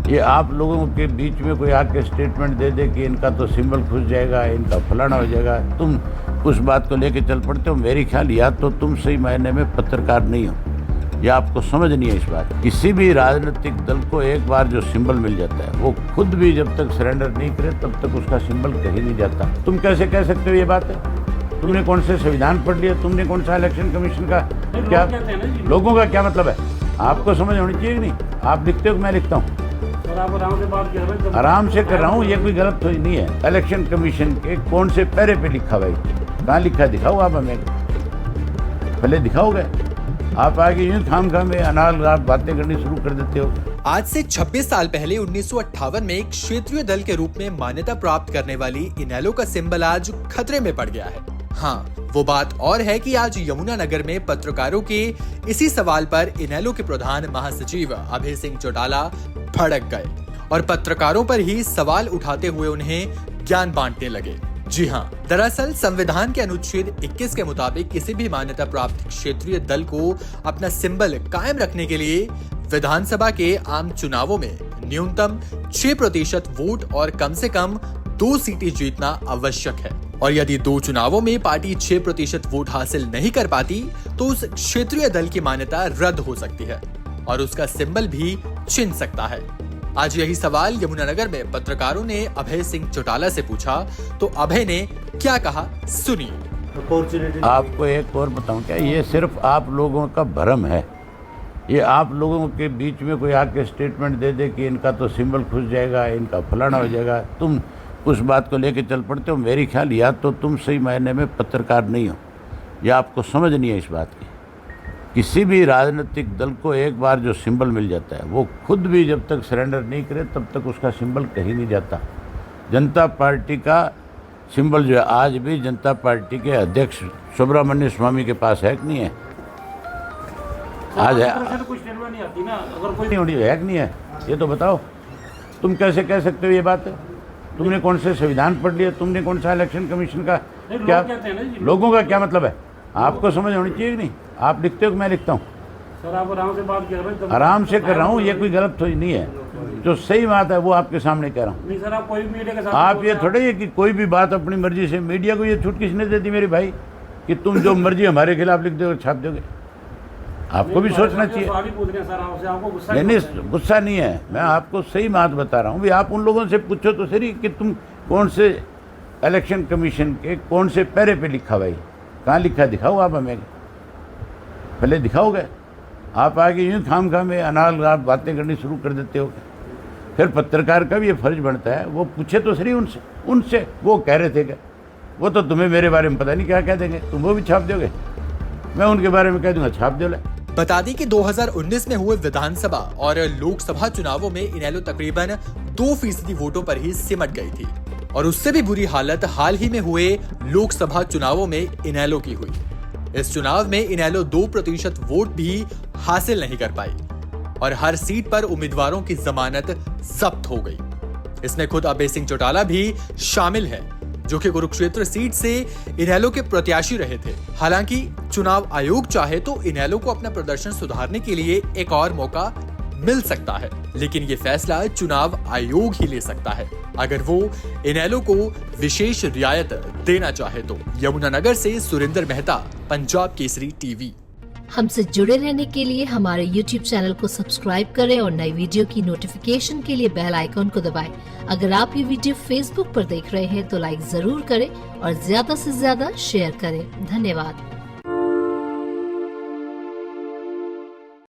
ये आप लोगों के बीच में कोई आके स्टेटमेंट दे दे कि इनका तो सिंबल खुश जाएगा, इनका फलाना हो जाएगा, तुम उस बात को लेके चल पड़ते हो। मेरी ख्याल या तो तुम सही मायने में पत्रकार नहीं हो या आपको समझ नहीं है इस बात। किसी भी राजनीतिक दल को एक बार जो सिंबल मिल जाता है वो खुद भी जब तक सरेंडर नहीं करे तब तक उसका सिंबल कहीं नहीं जाता। तुम कैसे कह सकते हो ये बात है? तुमने कौन से संविधान पढ़ लिया? तुमने कौन सा इलेक्शन कमीशन का क्या लोगों का क्या मतलब है? आपको समझ होनी चाहिए नहीं। आप लिखते हो कि मैं लिखता हूँ? आराम से बात कर रहे हैं। आराम से कर रहा हूँ, ये कोई गलत तो नहीं है। इलेक्शन कमीशन के कौन से पैरे पे लिखा भाई? कहाँ लिखा है? दिखाओ आप हमें, पहले दिखाओगे। आप आगे यूं खाम में अनाल आप बातें करनी शुरू कर देते हो। आज से 26 साल पहले 1958 में एक क्षेत्रीय दल के रूप में मान्यता प्राप्त करने वाली इनेलो का सिंबल आज खतरे में पड़ गया है। हाँ, वो बात और है कि आज यमुनानगर में पत्रकारों के इसी सवाल पर इनेलो के प्रधान महासचिव अभय सिंह चौटाला भड़क गए और पत्रकारों पर ही सवाल उठाते हुए उन्हें ज्ञान बांटने लगे। जी हाँ, दरअसल संविधान के अनुच्छेद 21 के मुताबिक किसी भी मान्यता प्राप्त क्षेत्रीय दल को अपना सिंबल कायम रखने के लिए विधानसभा के आम चुनावों में न्यूनतम 6% वोट और कम से कम 2 सीटें जीतना आवश्यक है। और यदि 2 चुनावों में पार्टी 6% वोट हासिल नहीं कर पाती तो उस क्षेत्रीय दल की मान्यता रद्द हो सकती है और उसका सिंबल भी छिन सकता है। आज यही सवाल यमुनानगर में पत्रकारों ने अभय सिंह चौटाला से पूछा, तो अभय ने क्या कहा सुनिए। आपको एक और बताऊं क्या, ये सिर्फ आप लोगों का भ्रम है। ये आप लोगों के बीच में कोई आके स्टेटमेंट दे दे कि इनका तो सिंबल खुश जाएगा, इनका फलाना हो जाएगा, तुम उस बात को लेके चल पड़ते हो। मेरी ख्याल या तो तुम सही मायने में पत्रकार नहीं हो या आपको समझ नहीं है इस बात की। किसी भी राजनीतिक दल को एक बार जो सिंबल मिल जाता है वो खुद भी जब तक सरेंडर नहीं करे तब तक उसका सिंबल कहीं नहीं जाता। जनता पार्टी का सिंबल जो है आज भी जनता पार्टी के अध्यक्ष सुब्रमण्य स्वामी के पास है कि नहीं है? आज है, नहीं आती ना, अगर कोई नहीं है कि नहीं है? ये तो बताओ। तुम कैसे कह सकते हो ये बात है? तुमने कौन से संविधान पढ़ लिया? तुमने कौन सा इलेक्शन कमीशन का क्या लोगों का क्या मतलब है? आपको समझ होनी चाहिए कि नहीं? आप लिखते हो कि मैं लिखता हूँ? सर आप आराम से बात कर रहे हैं। आराम से कर रहा हूँ, ये कोई गलत तो नहीं है। जो सही बात है वो आपके सामने कह रहा हूँ। नहीं सर, आप कोई भी मीडिया के साथ आप ये थोड़े है कि कोई भी बात अपनी मर्जी से, मीडिया को ये छूट किसने दे दी मेरे भाई कि तुम जो मर्जी हमारे खिलाफ लिख दोगे, छाप दोगे? आपको भी सोचना चाहिए। नहीं, गुस्सा नहीं है, मैं आपको सही बात बता रहा हूँ। भी आप उन लोगों से पूछो तो सही कि तुम कौन से इलेक्शन कमीशन के कौन से पैरे पे लिखा भाई? कहाँ लिखा है? दिखाओ आप हमें, पहले दिखाओगे। आप आगे यूं खाम में अनाल आप बातें करनी शुरू कर देते हो। फिर पत्रकार का भी ये फर्ज बनता है वो पूछे तो सही उनसे वो कह रहे थे क्या? वो तो तुम्हें मेरे बारे में पता नहीं क्या कह देंगे, तुम वो भी छाप दोगे, मैं उनके बारे में कह दूंगा छाप दो। बता दें कि 2019 में हुए विधानसभा और लोकसभा चुनावों में इनेलो तकरीबन 2% वोटों पर ही सिमट गई थी और उससे भी बुरी हालत हाल ही में हुए लोकसभा चुनावों में इनेलो की हुई। इस चुनाव में इनेलो 2% वोट भी हासिल नहीं कर पाई और हर सीट पर उम्मीदवारों की जमानत जब्त हो गई। इसमें खुद अभय सिंह चौटाला भी शामिल है जो कि कुरुक्षेत्र सीट से इनेलो के प्रत्याशी रहे थे। हालांकि चुनाव आयोग चाहे तो इनेलो को अपना प्रदर्शन सुधारने के लिए एक और मौका मिल सकता है, लेकिन ये फैसला चुनाव आयोग ही ले सकता है अगर वो इनेलो को विशेष रियायत देना चाहे तो। यमुनानगर से सुरेंद्र मेहता, पंजाब केसरी टीवी। हमसे जुड़े रहने के लिए हमारे YouTube चैनल को सब्सक्राइब करें और नई वीडियो की नोटिफिकेशन के लिए बेल आइकॉन को दबाएं। अगर आप ये वीडियो Facebook पर देख रहे हैं तो लाइक जरूर करें और ज्यादा से ज्यादा शेयर करें। धन्यवाद।